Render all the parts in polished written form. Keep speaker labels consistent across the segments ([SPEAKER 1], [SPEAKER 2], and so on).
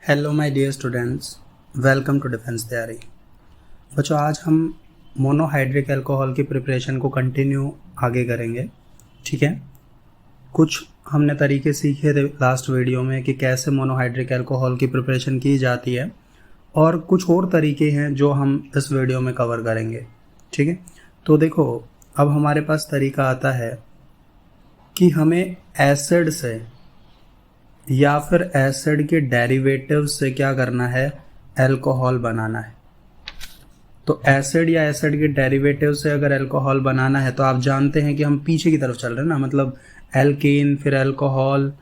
[SPEAKER 1] Hello my dear students, welcome to defence तैयारी। बच्चों, आज हम मोनोहाइड्रिक अल्कोहल की प्रिपरेशन को कंटिन्यू आगे करेंगे। ठीक है, कुछ हमने तरीके सीखे थे लास्ट वीडियो में कि कैसे मोनोहाइड्रिक अल्कोहल की प्रिपरेशन की जाती है, और कुछ और तरीके हैं जो हम इस वीडियो में कवर करेंगे। ठीक है, तो देखो, अब हमारे पास तरीका आता है कि हमें एसिड से या फिर एसिड के डेरिवेटिव से क्या करना है, अल्कोहल बनाना है। तो एसिड या एसिड के डेरिवेटिव से अगर अल्कोहल बनाना है तो आप जानते हैं कि हम पीछे की तरफ चल रहे हैं ना, मतलब एल्केन, फिर अल्कोहल,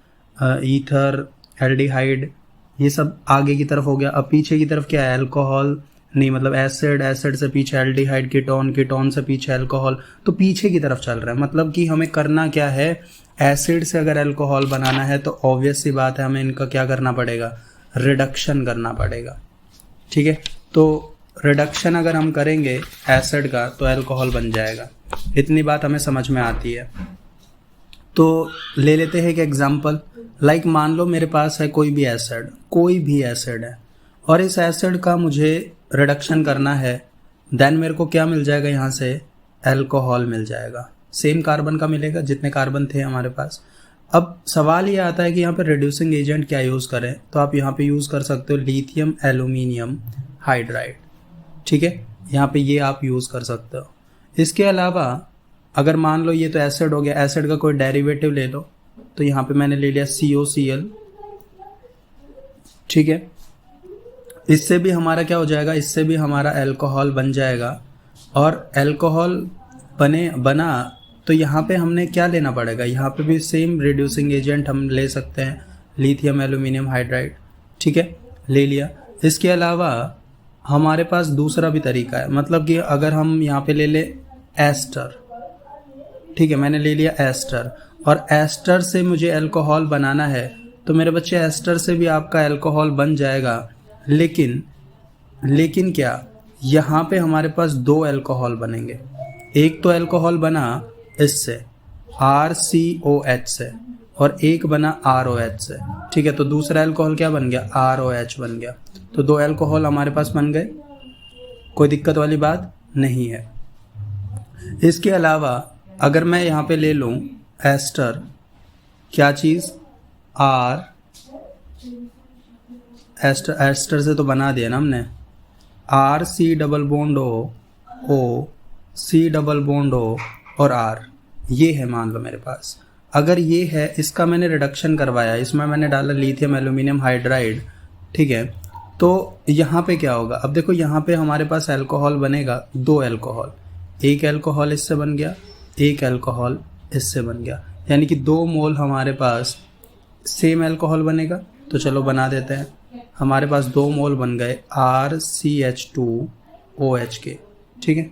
[SPEAKER 1] ईथर, एल्डिहाइड, ये सब आगे की तरफ हो गया। अब पीछे की तरफ क्या है, अल्कोहल नहीं, मतलब एसिड, एसिड से पीछे एल्डिहाइड, कीटोन, कीटोन से पीछे अल्कोहल। तो पीछे की तरफ चल रहा है, मतलब कि हमें करना क्या है, एसिड से अगर अल्कोहल बनाना है तो ऑब्वियस सी बात है, हमें इनका क्या करना पड़ेगा, रिडक्शन करना पड़ेगा। ठीक है, तो रिडक्शन अगर हम करेंगे एसिड का तो अल्कोहल बन जाएगा। इतनी बात हमें समझ में आती है। तो ले लेते हैं एक एग्जांपल। लाइक मान लो मेरे पास है कोई भी एसिड है, और इस एसिड का मुझे रिडक्शन करना है। देन मेरे को क्या मिल जाएगा, यहाँ से अल्कोहल मिल जाएगा। सेम कार्बन का मिलेगा जितने कार्बन थे हमारे पास। अब सवाल ये आता है कि यहाँ पे रिड्यूसिंग एजेंट क्या यूज़ करें, तो आप यहाँ पे यूज़ कर सकते हो लिथियम एल्यूमिनियम हाइड्राइड। ठीक है, यहाँ पे ये आप यूज़ कर सकते हो। इसके अलावा अगर मान लो ये तो एसिड हो गया, एसिड का कोई डेरिवेटिव ले लो, तो यहाँ पे मैंने ले लिया COCl। ठीक है, इससे भी हमारा क्या हो जाएगा, इससे भी हमारा अल्कोहल बन जाएगा। और अल्कोहल बना तो यहाँ पे हमने क्या लेना पड़ेगा, यहाँ पे भी सेम रिड्यूसिंग एजेंट हम ले सकते हैं, लिथियम एल्यूमिनियम हाइड्राइड। ठीक है, ले लिया। इसके अलावा हमारे पास दूसरा भी तरीका है, मतलब कि अगर हम यहाँ पे ले ले एस्टर। ठीक है, मैंने ले लिया एस्टर, और एस्टर से मुझे अल्कोहल बनाना है, तो मेरे बच्चे एस्टर से भी आपका अल्कोहल बन जाएगा। लेकिन क्या, यहाँ पे हमारे पास दो अल्कोहल बनेंगे। एक तो अल्कोहल बना इससे RCOH से, और एक बना ROH से। ठीक है, तो दूसरा अल्कोहल क्या बन गया, ROH बन गया। तो दो अल्कोहल हमारे पास बन गए, कोई दिक्कत वाली बात नहीं है। इसके अलावा अगर मैं यहाँ पे ले लूँ एस्टर, क्या चीज़, एस्टर से तो बना दिया ना हमने, RC double bond O C double bond O और R, ये है मान लो मेरे पास। अगर ये है, इसका मैंने रिडक्शन करवाया, इसमें मैंने डाला लिथियम एल्यूमिनियम हाइड्राइड। ठीक है, तो यहाँ पे क्या होगा, अब देखो यहाँ पे हमारे पास अल्कोहल बनेगा, दो अल्कोहल, एक अल्कोहल इससे बन गया, एक अल्कोहल इससे बन गया, यानी कि 2 मोल हमारे पास सेम अल्कोहल बनेगा। तो चलो बना देते हैं, हमारे पास 2 मोल बन गए RCH2OH के। ठीक है,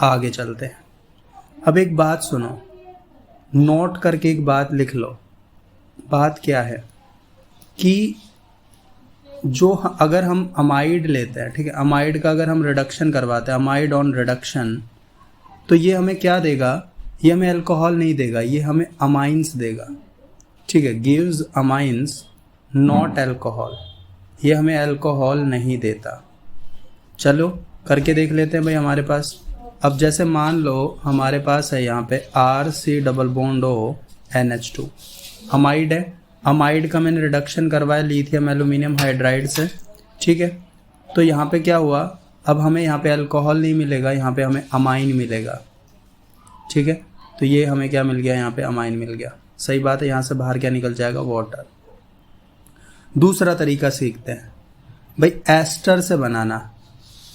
[SPEAKER 1] आगे चलते हैं। अब एक बात सुनो, नोट करके एक बात लिख लो। बात क्या है कि जो अगर हम अमाइड लेते हैं, ठीक है, अमाइड का अगर हम रिडक्शन करवाते हैं, अमाइड ऑन रिडक्शन, तो ये हमें क्या देगा, ये हमें अल्कोहल नहीं देगा, ये हमें अमाइंस देगा। ठीक है, गिव्स अमाइंस नॉट अल्कोहल, ये हमें अल्कोहल नहीं देता। चलो करके देख लेते हैं भाई हमारे पास। अब जैसे मान लो हमारे पास है यहाँ पे RC double bond O NH2, amide है। अमाइड का मैंने रिडक्शन करवाया लिथियम एल्यूमिनियम हाइड्राइड से। ठीक है, तो यहाँ पे क्या हुआ, अब हमें यहाँ पे अल्कोहल नहीं मिलेगा, यहाँ पे हमें अमाइन मिलेगा। ठीक है, तो ये हमें क्या मिल गया, यहाँ पे अमाइन मिल गया। सही बात है, यहाँ से बाहर क्या निकल जाएगा, वाटर। दूसरा तरीका सीखते हैं भाई, एस्टर से बनाना।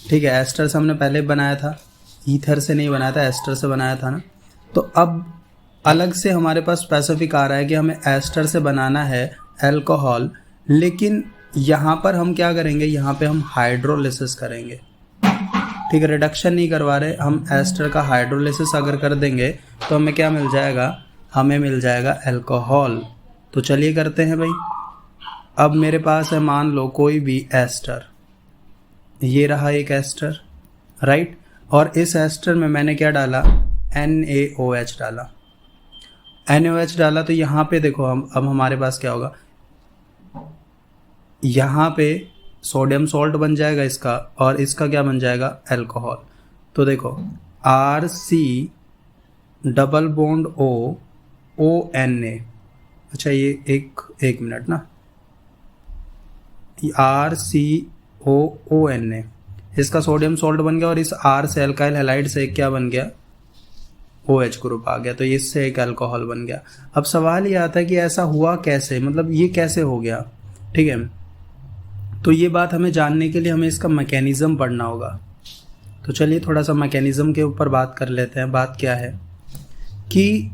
[SPEAKER 1] ठीक है, एस्टर से हमने पहले बनाया था, ईथर से नहीं बनाया था, एस्टर से बनाया था ना। तो अब अलग से हमारे पास स्पेसिफिक आ रहा है कि हमें एस्टर से बनाना है अल्कोहल, लेकिन यहाँ पर हम क्या करेंगे, यहाँ पे हम हाइड्रोलिसिस करेंगे। ठीक है, रिडक्शन नहीं करवा रहे हम, एस्टर का हाइड्रोलिसिस अगर कर देंगे तो हमें क्या मिल जाएगा, हमें मिल जाएगा अल्कोहल। तो चलिए करते हैं भाई। अब मेरे पास है मान लो कोई भी एस्टर, ये रहा एक एस्टर, राइट, और इस एस्टर में मैंने क्या डाला, NaOH डाला। NaOH डाला तो यहाँ पे देखो अब हमारे पास क्या होगा, यहाँ पे सोडियम सॉल्ट बन जाएगा इसका, और इसका क्या बन जाएगा, अल्कोहल। तो देखो RC डबल बॉन्ड ONA। अच्छा ये एक मिनट ना, RCOONA, इसका सोडियम सॉल्ट बन गया और इस R से अल्काइल हैलाइड से एक क्या बन गया, OH ग्रुप आ गया, तो इससे एक अल्कोहल बन गया। अब सवाल ये आता है कि ऐसा हुआ कैसे, मतलब ये कैसे हो गया, ठीक है। तो ये बात हमें जानने के लिए हमें इसका मैकेनिज्म पढ़ना होगा। तो चलिए थोड़ा सा मैकेनिज्म के ऊपर बात कर लेते हैं। बात क्या है कि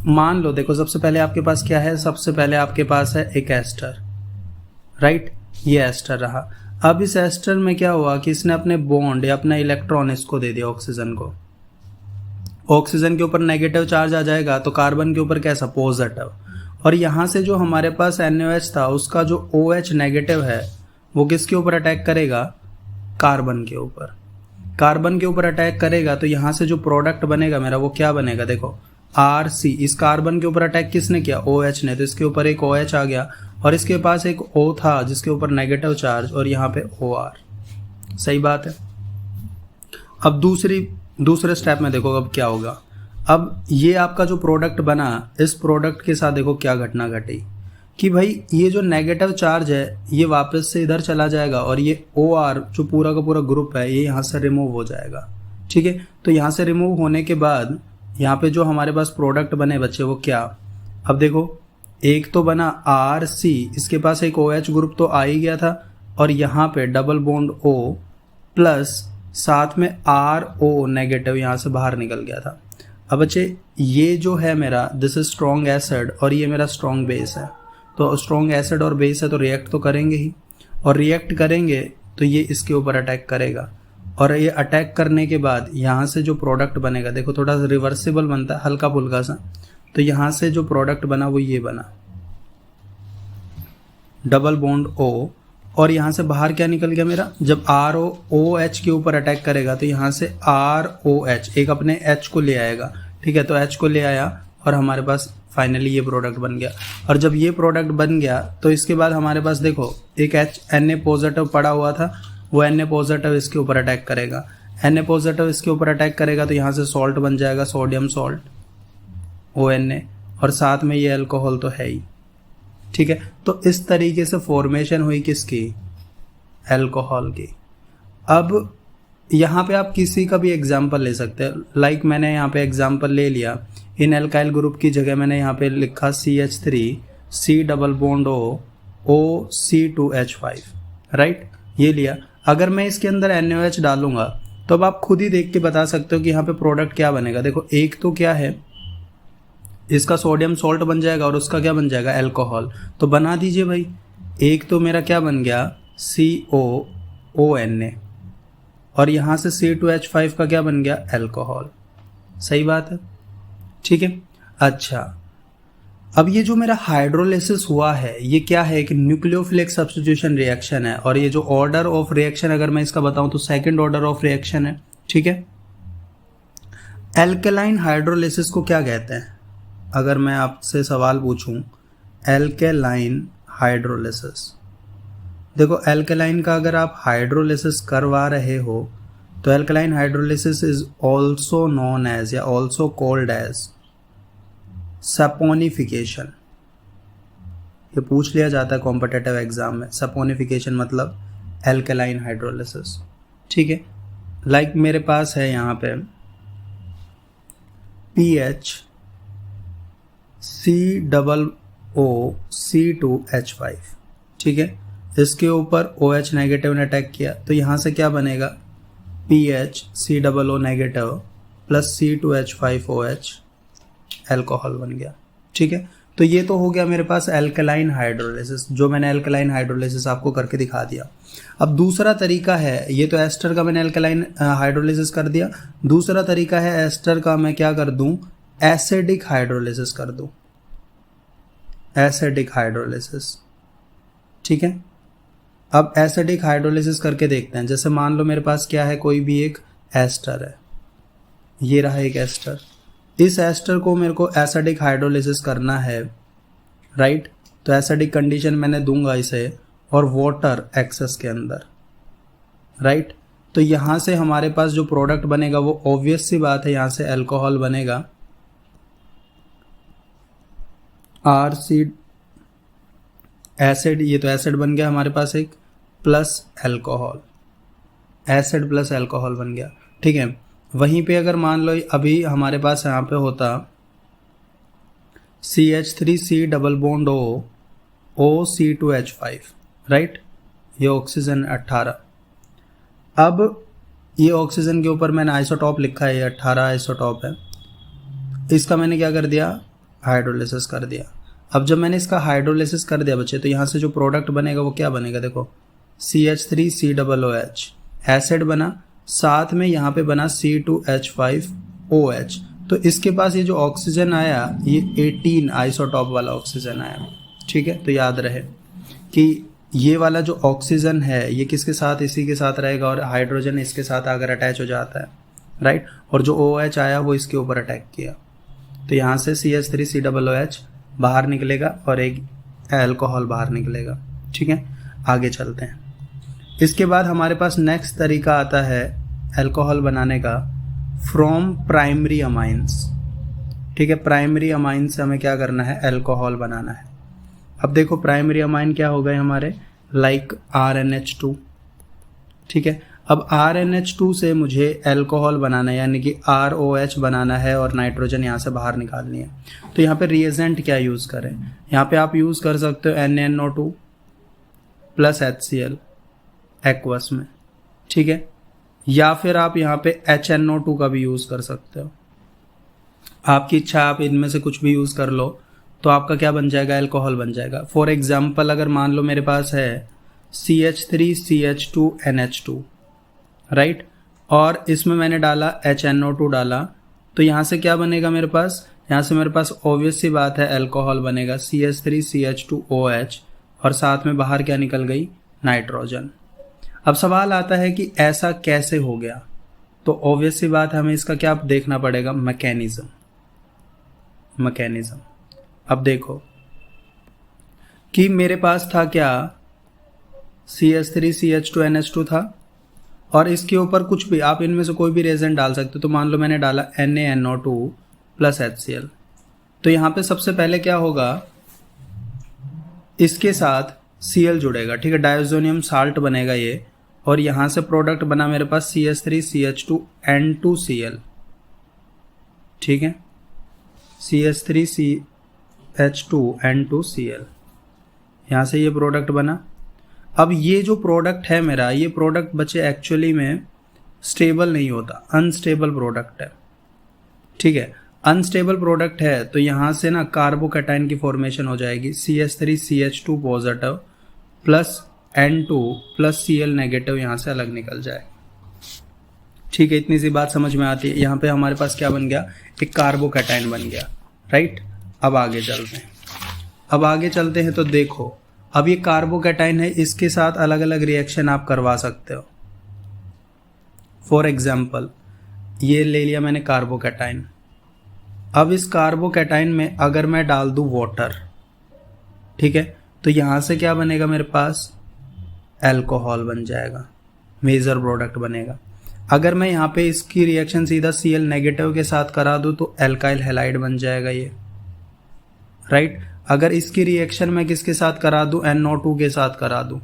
[SPEAKER 1] मान लो, देखो सबसे पहले आपके पास क्या है, सबसे पहले आपके पास है एक एस्टर, राइट, ये एस्टर रहा। अब इस एस्टर में क्या हुआ कि इसने अपने बॉन्ड या अपना इलेक्ट्रॉन इसको दे दिया, ऑक्सीजन को। ऑक्सीजन के ऊपर नेगेटिव चार्ज आ जाएगा तो कार्बन के ऊपर कैसा, पॉजिटिव। और यहाँ से जो हमारे पास NaOH था उसका जो OH नेगेटिव है वो किसके ऊपर अटैक करेगा, कार्बन के ऊपर। कार्बन के ऊपर अटैक करेगा तो यहाँ से जो प्रोडक्ट बनेगा मेरा वो क्या बनेगा, देखो RC, इस कार्बन के ऊपर अटैक किसने किया, OH ने, तो इसके ऊपर एक OH आ गया और इसके पास एक O था जिसके ऊपर नेगेटिव चार्ज, और यहाँ पे OR। सही बात है। अब दूसरे स्टेप में देखो अब क्या होगा। अब ये आपका जो प्रोडक्ट बना, इस प्रोडक्ट के साथ देखो क्या घटना घटी कि भाई ये जो नेगेटिव चार्ज है ये वापस से इधर चला जाएगा और ये OR जो पूरा का पूरा ग्रुप है ये यहाँ से रिमूव हो जाएगा, ठीक है। तो यहाँ से रिमूव होने के बाद यहाँ पे जो हमारे पास प्रोडक्ट बने बच्चे वो क्या, अब देखो एक तो बना RC, इसके पास एक OH ग्रुप तो आ ही गया था, और यहाँ पे डबल बॉन्ड O प्लस साथ में RO नेगेटिव यहाँ से बाहर निकल गया था। अब बच्चे ये जो है मेरा, दिस इज स्ट्रॉन्ग एसिड और ये मेरा स्ट्रॉन्ग बेस है। तो स्ट्रॉन्ग एसिड और बेस है तो रिएक्ट तो करेंगे ही, और रिएक्ट करेंगे तो ये इसके ऊपर अटैक करेगा, और ये अटैक करने के बाद यहाँ से जो प्रोडक्ट बनेगा, देखो थोड़ा सा रिवर्सिबल बनता है हल्का फुल्का सा, तो यहाँ से जो प्रोडक्ट बना वो ये बना डबल बॉन्ड O, और यहाँ से बाहर क्या निकल गया मेरा, जब ROOH के ऊपर अटैक करेगा तो यहाँ से ROH एक अपने H को ले आएगा, ठीक है। तो H को ले आया और हमारे पास फाइनली ये प्रोडक्ट बन गया। और जब ये प्रोडक्ट बन गया तो इसके बाद हमारे पास देखो एक Na पॉजिटिव पड़ा हुआ था, वो Na पॉजिटिव इसके ऊपर अटैक करेगा, Na पॉजिटिव इसके ऊपर अटैक करेगा तो यहाँ से सॉल्ट बन जाएगा, सोडियम सॉल्ट ONA, और साथ में ये अल्कोहल तो है ही, ठीक है। तो इस तरीके से फॉर्मेशन हुई किसकी, अल्कोहल की। अब यहाँ पे आप किसी का भी एग्जाम्पल ले सकते हैं, लाइक मैंने यहाँ पे एग्जाम्पल ले लिया, इन अल्काइल ग्रुप की जगह मैंने यहाँ पे लिखा CH3C double bond OC2H5, right, ये लिया। अगर मैं इसके अंदर NaOH डालूंगा तो अब आप खुद ही देख के बता सकते हो कि यहाँ पे प्रोडक्ट क्या बनेगा। देखो एक तो क्या है, इसका सोडियम सॉल्ट बन जाएगा और उसका क्या बन जाएगा, अल्कोहल। तो बना दीजिए भाई, एक तो मेरा क्या बन गया, COONA, और यहाँ से C2H5 का क्या बन गया, अल्कोहल। सही बात है, ठीक है। अच्छा, अब ये जो मेरा हाइड्रोलिसिस हुआ है ये क्या है, एक न्यूक्लियोफिलिक सब्स्टिट्यूशन रिएक्शन है, और ये जो ऑर्डर ऑफ रिएक्शन अगर मैं इसका बताऊं तो सेकंड ऑर्डर ऑफ रिएक्शन है, ठीक है। एल्केलाइन हाइड्रोलिसिस को क्या कहते हैं, अगर मैं आपसे सवाल पूछूं, एल्केलाइन हाइड्रोलिसिस, देखो एल्केलाइन का अगर आप हाइड्रोलिसिस करवा रहे हो तो alkaline hydrolysis is also known as या ऑल्सो कॉल्ड एज सपोनिफिकेशन। ये पूछ लिया जाता है कॉम्पिटिटिव एग्जाम में, सपोनिफिकेशन मतलब एल्केलाइन हाइड्रोलिसिस, ठीक है। लाइक मेरे पास है यहाँ पे PH COOC2H5, ठीक है। इसके ऊपर OH नेगेटिव ने अटैक किया तो यहाँ से क्या बनेगा, PH COO negative plus C2H5OH, alcohol बन गया, ठीक है। तो ये तो हो गया मेरे पास एल्कलाइन हाइड्रोलिसिस, जो मैंने एल्कलाइन हाइड्रोलिसिस आपको करके दिखा दिया। अब दूसरा तरीका है, ये तो एस्टर का मैंने एल्कलाइन हाइड्रोलिसिस कर दिया, दूसरा तरीका है एस्टर का मैं क्या कर दूं, एसिडिक हाइड्रोलिसिस कर दूं, एसिडिक हाइड्रोलिसिस, ठीक है। अब एसिडिक हाइड्रोलिसिस करके देखते हैं। जैसे मान लो मेरे पास क्या है, कोई भी एक एस्टर है, ये रहा एक एस्टर, इस एस्टर को मेरे को एसिडिक हाइड्रोलिसिस करना है, राइट। तो एसिडिक कंडीशन मैंने दूंगा इसे और वाटर एक्सेस के अंदर, राइट। तो यहाँ से हमारे पास जो प्रोडक्ट बनेगा वो ऑब्वियस सी बात है, यहाँ से अल्कोहल बनेगा RC एसिड, ये तो एसिड बन गया हमारे पास एक, plus alcohol, acid plus alcohol बन गया, ठीक है। वहीं पे अगर मान लो अभी हमारे पास यहाँ पे होता CH3C double bond O, C2H5, right, ये ऑक्सीजन 18। अब ये ऑक्सीजन के ऊपर मैंने आइसोटॉप लिखा है, ये 18 आइसोटॉप है, इसका मैंने क्या कर दिया, हाइड्रोलिसिस कर दिया। अब जब मैंने इसका हाइड्रोलिसिस कर दिया बच्चे, तो यहाँ से जो प्रोडक्ट बनेगा वो क्या बनेगा, देखो CH3COOH एसिड बना, साथ में यहाँ पे बना C2H5OH। तो इसके पास ये जो ऑक्सीजन आया ये 18 आइसोटॉप वाला ऑक्सीजन आया, ठीक है। तो याद रहे कि ये वाला जो ऑक्सीजन है ये किसके साथ, इसी के साथ रहेगा, और हाइड्रोजन इसके साथ अगर अटैच हो जाता है, राइट, और जो OH आया वो इसके ऊपर अटैक किया, तो यहाँ से CH3COOH बाहर निकलेगा और एक अल्कोहल बाहर निकलेगा, ठीक है। आगे चलते हैं। इसके बाद हमारे पास नेक्स्ट तरीका आता है अल्कोहल बनाने का, फ्रॉम प्राइमरी अमाइंस, ठीक है। प्राइमरी अमाइन से हमें क्या करना है, अल्कोहल बनाना है। अब देखो प्राइमरी अमाइन क्या हो गए हमारे, लाइक RNH2, ठीक है। अब RNH2 से मुझे अल्कोहल बनाना है, यानी कि ROH बनाना है और नाइट्रोजन यहाँ से बाहर निकालनी है। तो यहाँ पे रिएजेंट क्या यूज़ करें, यहाँ पे आप यूज़ कर सकते हो NaNO2 प्लस HCl एक्वस में, ठीक है, या फिर आप यहाँ पे HNO2 का भी यूज़ कर सकते हो, आपकी इच्छा, आप इनमें से कुछ भी यूज़ कर लो, तो आपका क्या बन जाएगा, अल्कोहल बन जाएगा। फॉर एग्जाम्पल अगर मान लो मेरे पास है CH3CH2NH2, राइट, और इसमें मैंने डाला HNO2 डाला, तो यहाँ से क्या बनेगा मेरे पास, यहाँ से मेरे पास ऑब्वियस सी बात है अल्कोहल बनेगा CH3CH2OH, और साथ में बाहर क्या निकल गई, नाइट्रोजन। अब सवाल आता है कि ऐसा कैसे हो गया, तो ऑब्वियस सी बात है हमें इसका क्या देखना पड़ेगा, मैकेनिज्म। अब देखो कि मेरे पास था क्या, CH3CH2NH2 था, और इसके ऊपर कुछ भी आप इनमें से कोई भी रेजेंट डाल सकते हो। तो मान लो मैंने डाला NaNO2 प्लस HCl, तो यहाँ पे सबसे पहले क्या होगा, इसके साथ Cl जुड़ेगा, ठीक है, डायोजोनियम साल्ट बनेगा ये, और यहाँ से प्रोडक्ट बना मेरे पास CH3CH2N2Cl, ठीक है, CH3CH2N2Cl, यहाँ से ये प्रोडक्ट बना। अब ये जो प्रोडक्ट है मेरा, ये प्रोडक्ट बच्चे एक्चुअली में स्टेबल नहीं होता, अनस्टेबल प्रोडक्ट है, ठीक है। अनस्टेबल प्रोडक्ट है तो यहाँ से ना कार्बोकैटायन की फॉर्मेशन हो जाएगी, CH3CH2 positive plus N2 plus Cl negative यहाँ से अलग निकल जाए, ठीक है। इतनी सी बात समझ में आती है। यहाँ पे हमारे पास क्या बन गया, एक कार्बोकैटायन बन गया, राइट। अब आगे चलते हैं, तो देखो अब ये कार्बोकैटायन है, इसके साथ अलग अलग रिएक्शन आप करवा सकते हो। फॉर एग्जाम्पल ये ले लिया मैंने कार्बोकैटायन, अब इस कार्बोकैटायन में अगर मैं डाल दूं वाटर, ठीक है, तो यहाँ से क्या बनेगा मेरे पास, अल्कोहल बन जाएगा, मेजर प्रोडक्ट बनेगा। अगर मैं यहाँ पे इसकी रिएक्शन सीधा Cl नेगेटिव के साथ करा दूँ तो एल्काइल हैलाइड बन जाएगा ये, राइट। अगर इसकी रिएक्शन मैं किसके साथ करा दूँ, NO2 के साथ करा दूँ,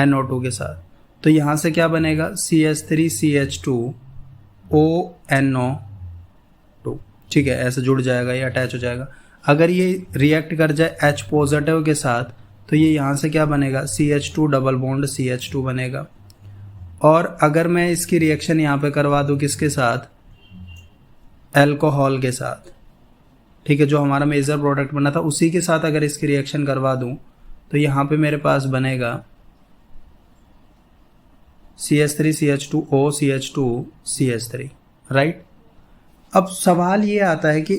[SPEAKER 1] NO2 के साथ, तो यहाँ से क्या बनेगा, CH3CH2ONO2, ठीक है, ऐसे जुड़ जाएगा, ये अटैच हो जाएगा। अगर ये रिएक्ट कर जाए H पॉजिटिव के साथ, तो ये यहाँ से क्या बनेगा, CH2 डबल बॉन्ड CH2 बनेगा। और अगर मैं इसकी रिएक्शन यहाँ पे करवा दूँ किसके साथ, अल्कोहल के साथ, ठीक है, जो हमारा मेजर प्रोडक्ट बना था उसी के साथ अगर इसकी रिएक्शन करवा दूँ, तो यहाँ पे मेरे पास बनेगा CH3CH2OCH2CH3, राइट। अब सवाल ये आता है कि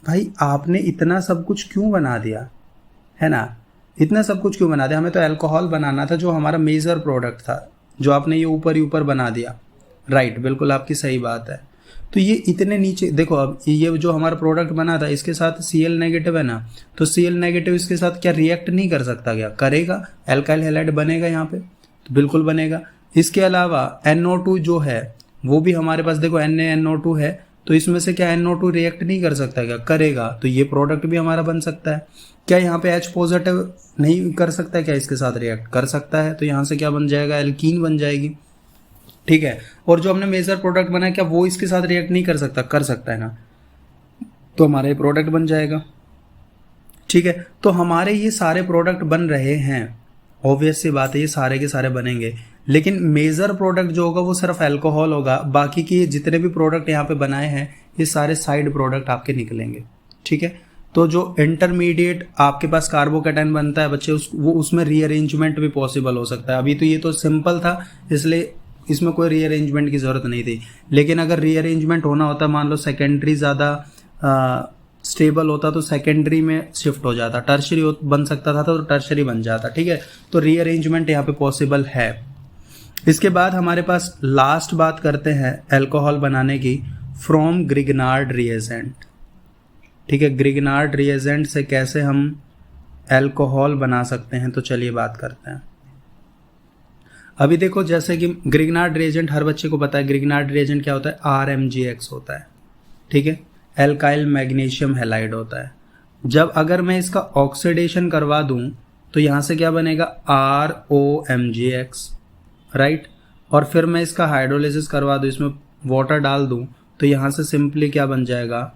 [SPEAKER 1] भाई आपने इतना सब कुछ क्यों बना दिया, है ना, इतना सब कुछ क्यों बना दिया, हमें तो अल्कोहल बनाना था जो हमारा मेजर प्रोडक्ट था, जो आपने ये ऊपर ही ऊपर बना दिया, राइट। बिल्कुल आपकी सही बात है। तो ये इतने नीचे देखो, अब ये जो हमारा प्रोडक्ट बना था इसके साथ Cl नेगेटिव है ना, तो Cl नेगेटिव इसके साथ क्या रिएक्ट नहीं कर सकता? क्या करेगा? एल्काइल हैलाइड बनेगा यहाँ पे, तो बिल्कुल बनेगा। इसके अलावा NO2 जो है वो भी हमारे पास देखो NaNO2 है, तो इसमें से क्या NO2 रिएक्ट नहीं कर सकता? क्या करेगा? तो ये प्रोडक्ट भी हमारा बन सकता है। क्या यहाँ पे H पॉजिटिव नहीं कर सकता है? क्या इसके साथ रिएक्ट कर सकता है? तो यहाँ से क्या बन जाएगा? एल्कीन बन जाएगी, ठीक है। और जो हमने मेजर प्रोडक्ट बनाया क्या वो इसके साथ रिएक्ट नहीं कर सकता? कर सकता है ना, तो हमारा ये प्रोडक्ट बन जाएगा, ठीक है। तो हमारे ये सारे प्रोडक्ट बन रहे हैं, ऑब्वियस सी बात है ये सारे के सारे बनेंगे, लेकिन मेजर प्रोडक्ट जो होगा वो सिर्फ अल्कोहल होगा। बाकी के जितने भी प्रोडक्ट यहाँ पे बनाए हैं ये सारे साइड प्रोडक्ट आपके निकलेंगे, ठीक है। तो जो इंटरमीडिएट आपके पास कार्बोकैटायन बनता है बच्चे, वो उसमें रीअरेंजमेंट भी पॉसिबल हो सकता है। अभी तो ये तो सिंपल था इसलिए इसमें कोई रीअरेंजमेंट की ज़रूरत नहीं थी, लेकिन अगर रीअरेंजमेंट होना होता, मान लो सेकेंडरी ज़्यादा स्टेबल होता तो सेकेंडरी में शिफ्ट हो जाता, टर्शरी बन सकता था तो टर्शरी बन जाता, ठीक है। तो रीअरेंजमेंट यहाँ पे पॉसिबल है। इसके बाद हमारे पास लास्ट बात करते हैं अल्कोहल बनाने की, फ्रॉम ग्रिगनार्ड रिएजेंट, ठीक है। ग्रिगनार्ड रिएजेंट से कैसे हम अल्कोहल बना सकते हैं, तो चलिए बात करते हैं। अभी देखो जैसे कि ग्रिगनार्ड रिएजेंट हर बच्चे को पता है, ग्रिगनार्ड रिएजेंट क्या होता है? RMgX होता है, ठीक है। एल्काइल मैग्नीशियम हैलाइड होता है। जब अगर मैं इसका ऑक्सीडेशन करवा दूं तो यहाँ से क्या बनेगा? ROMgX, right. और फिर मैं इसका हाइड्रोलिसिस करवा दूं, इसमें वाटर डाल दूं, तो यहाँ से सिंपली क्या बन जाएगा?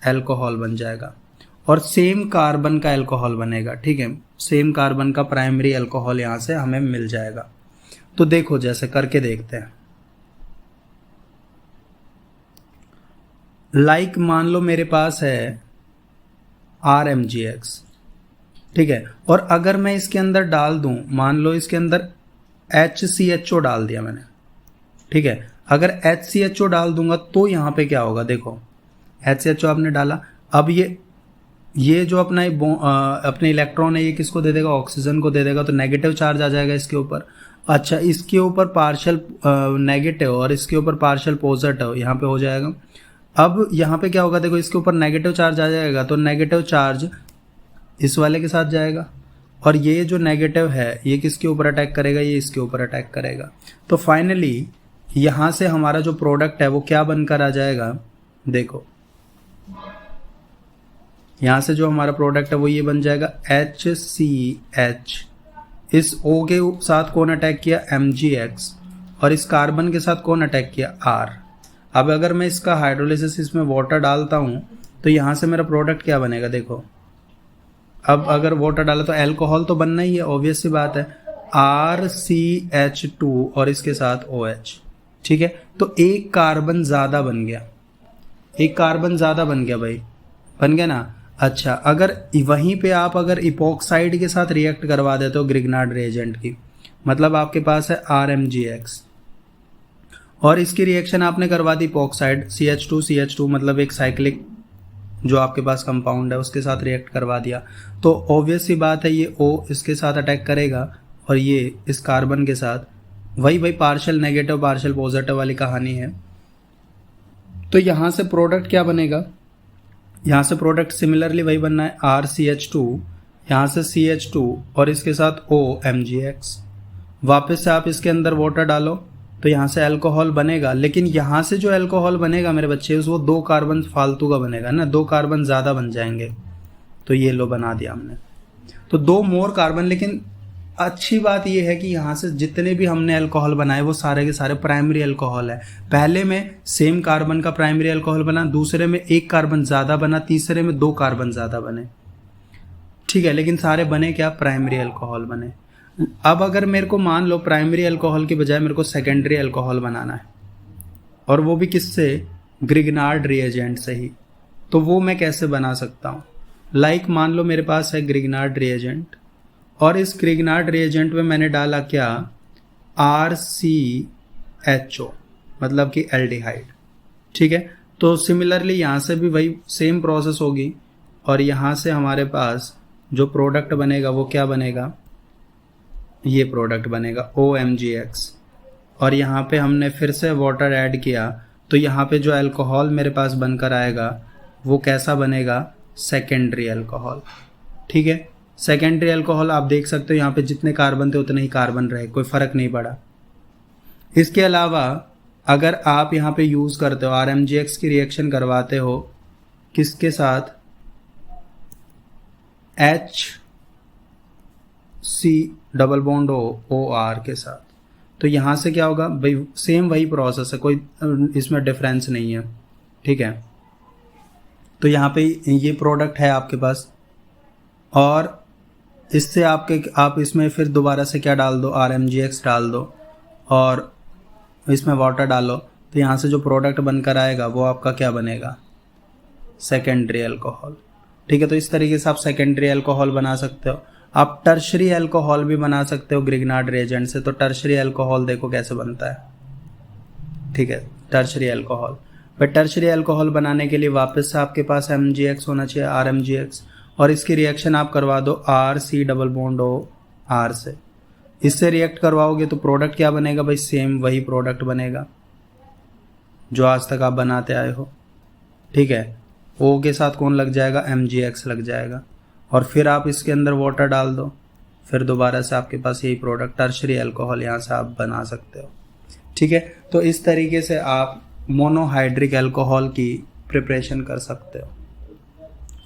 [SPEAKER 1] अल्कोहल बन जाएगा। और सेम कार्बन का अल्कोहल बनेगा, ठीक है। सेम कार्बन का प्राइमरी अल्कोहल यहाँ से हमें मिल जाएगा। तो देखो जैसे करके देखते हैं। लाइक मान लो मेरे पास है RMgX, ठीक है। और अगर मैं इसके अंदर डाल दूं, मान लो इसके अंदर HCHO डाल दिया मैंने, ठीक है। अगर HCHO डाल दूंगा तो यहाँ पे क्या होगा? देखो HCHO आपने डाला, अब ये जो अपने इलेक्ट्रॉन है ये किसको दे देगा? ऑक्सीजन को दे देगा, तो नेगेटिव चार्ज आ जाएगा इसके ऊपर। अच्छा, इसके ऊपर पार्शियल नेगेटिव और इसके ऊपर पार्शियल पॉजिटिव यहाँ पे हो जाएगा। अब यहाँ पे क्या होगा? देखो इसके ऊपर नेगेटिव चार्ज आ जाएगा, तो नेगेटिव चार्ज इस वाले के साथ जाएगा, और ये जो नेगेटिव है ये किसके ऊपर अटैक करेगा? ये इसके ऊपर अटैक करेगा। तो फाइनली यहाँ से हमारा जो प्रोडक्ट है वो क्या बनकर आ जाएगा? देखो यहाँ से जो हमारा प्रोडक्ट है वो ये बन जाएगा HCH। इस O के साथ कौन अटैक किया? MgX। और इस कार्बन के साथ कौन अटैक किया? R। अब अगर मैं इसका हाइड्रोलिसिस इसमें वाटर डालता हूँ तो यहाँ से मेरा प्रोडक्ट क्या बनेगा? देखो अब अगर वाटर डाला तो अल्कोहल तो बनना ही है, ऑब्वियस सी बात है, RCH2 और इसके साथ OH, ठीक है। तो एक कार्बन ज़्यादा बन गया, एक कार्बन ज़्यादा बन गया भाई, बन गया ना। अच्छा, अगर वहीं पे आप अगर इपॉक्साइड के साथ रिएक्ट करवा देते हो ग्रिगनार्ड रिएजेंट की, मतलब आपके पास है RMgX और इसकी रिएक्शन आपने करवा दी इपॉक्साइड CH2 मतलब एक साइक्लिक जो आपके पास कंपाउंड है उसके साथ रिएक्ट करवा दिया, तो ऑब्वियस सी बात है ये O इसके साथ अटैक करेगा और ये इस कार्बन के साथ, वही पार्शियल नेगेटिव पार्शियल पॉजिटिव वाली कहानी है। तो यहाँ से प्रोडक्ट क्या बनेगा? यहाँ से प्रोडक्ट सिमिलरली वही बनना है, RCH2, यहाँ से CH2 और इसके साथ OMgX। वापस से आप इसके अंदर वाटर डालो तो यहाँ से अल्कोहल बनेगा, लेकिन यहाँ से जो अल्कोहल बनेगा मेरे बच्चे वो 2 कार्बन फालतू का बनेगा ना, 2 कार्बन ज़्यादा बन जाएंगे। तो ये लो बना दिया हमने, तो 2 मोर कार्बन। लेकिन अच्छी बात ये है कि यहाँ से जितने भी हमने अल्कोहल बनाए वो सारे के सारे प्राइमरी अल्कोहल है। पहले में सेम कार्बन का प्राइमरी अल्कोहल बना, दूसरे में 1 कार्बन ज़्यादा बना, तीसरे में 2 कार्बन ज़्यादा बने, ठीक है। लेकिन सारे बने क्या? प्राइमरी अल्कोहल बने। अब अगर मेरे को मान लो प्राइमरी अल्कोहल की बजाय मेरे को सेकेंडरी अल्कोहल बनाना है, और वो भी किससे? ग्रिगनार्ड रिएजेंट से ही। तो वो मैं कैसे बना सकता हूँ? लाइक मान लो मेरे पास है ग्रिगनार्ड रिएजेंट और इस ग्रिगनार्ड रिएजेंट में मैंने डाला क्या? RCHO मतलब कि एल्डिहाइड, ठीक है। तो सिमिलरली यहाँ से भी वही सेम प्रोसेस होगी और यहाँ से हमारे पास जो प्रोडक्ट बनेगा वो क्या बनेगा? ये प्रोडक्ट बनेगा OMgX। और यहाँ पे हमने फिर से वाटर ऐड किया तो यहाँ पे जो अल्कोहल मेरे पास बनकर आएगा वो कैसा बनेगा, सेकेंडरी अल्कोहल। ठीक है, सेकेंडरी अल्कोहल आप देख सकते हो यहाँ पे जितने कार्बन थे उतने ही कार्बन रहे, कोई फ़र्क नहीं पड़ा। इसके अलावा अगर आप यहाँ पे यूज़ करते हो RMGX की रिएक्शन करवाते हो किसके साथ, HC डबल बॉन्ड OR के साथ, तो यहाँ से क्या होगा भाई, सेम वही प्रोसेस है, कोई इसमें डिफरेंस नहीं है। ठीक है, तो यहाँ पे ये प्रोडक्ट है आपके पास, और इससे आप इसमें फिर दोबारा से क्या डाल दो, RMGX डाल दो और इसमें वाटर डालो, तो यहाँ से जो प्रोडक्ट बनकर आएगा वो आपका क्या बनेगा, सेकेंडरी अल्कोहल। ठीक है, तो इस तरीके से आप सेकेंडरी अल्कोहल बना सकते हो। आप टर्शरी अल्कोहल भी बना सकते हो ग्रिग्नार्ड रिएजेंट से। तो टर्शरी अल्कोहल देखो कैसे बनता है। ठीक है, tertiary alcohol, but tertiary alcohol बनाने के लिए वापस से आपके पास MgX होना चाहिए, RMGX, और इसकी रिएक्शन आप करवा दो RC डबल बॉन्ड OR से। इससे रिएक्ट करवाओगे तो प्रोडक्ट क्या बनेगा भाई, सेम वही प्रोडक्ट बनेगा जो आज तक आप बनाते आए हो। ठीक है, O के साथ कौन लग जाएगा, MgX लग जाएगा, और फिर आप इसके अंदर वाटर डाल दो, फिर दोबारा से आपके पास यही प्रोडक्ट टर्शरी अल्कोहल यहाँ से आप बना सकते हो। ठीक है, तो इस तरीके से आप मोनोहाइड्रिक अल्कोहल की प्रिपरेशन कर सकते हो।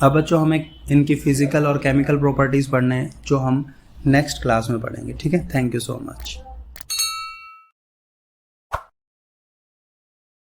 [SPEAKER 1] अब बच्चों हमें इनकी फिजिकल और केमिकल प्रॉपर्टीज़ पढ़ने हैं जो हम नेक्स्ट क्लास में पढ़ेंगे। ठीक है, थैंक यू सो मच।